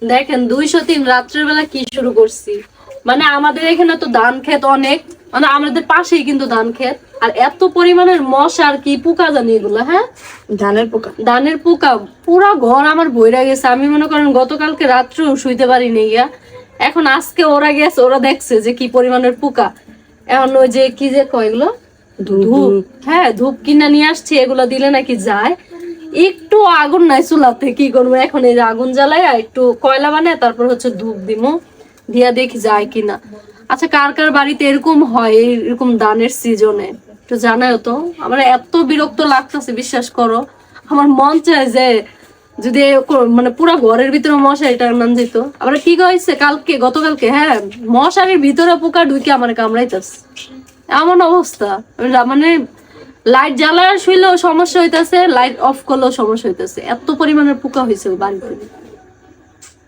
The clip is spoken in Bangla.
দেখেন 203 রাত্রের বেলা কি শুরু করছি। মানে আমাদের এখানে তো ধান ক্ষেত অনেক, মানে আমাদের পাশেই কিন্তু ধান ক্ষেত, আর এত পরিমাণের মশা আর কি পোকা জানি এগুলো। হ্যাঁ, ধানের পোকা পুরা ঘর আমার বইরা গেছে। আমি মনে করেন গতকালকে রাত্রেও শুইতে পারিনি গিয়া। এখন আজকে ওরা গেছে, ওরা দেখছে যে কি পরিমাণের পোকা। এখন ওই যে কি যে কয় এগুলো ধূপ, হ্যাঁ ধূপ কিনা নিয়ে আসছি, এগুলো দিলে নাকি যায়। একটু আগুন নাই চুলাতে, কি করবো এখন, এই যে আগুন জ্বালাই একটু কয়লা বানায় তারপর হচ্ছে ধূপ দিমু, দিয়া দেখি যায় কিনা। আচ্ছা, কার কার বাড়িতে এরকম হয় এরকম দানের সিজনে একটু জানাও তো। আমার এত বিরক্ত লাগতেছে বিশ্বাস করো, আমার মন চায় যে যদি মানে পুরো ঘরের ভিতরে মশারি টানান যেত। আবার কি হয়েছে কালকে গতকালকে, হ্যাঁ মশারির ভিতরে পোকা ঢুকে আমার কামড়াইতেছে, এমন অবস্থা। মানে লাইট জ্বালায় শুইলেও সমস্যা হইতেছে, লাইট অফ করলেও সমস্যা হইতেছে, এত পরিমাণের পোকা হয়েছে বাড়িতে।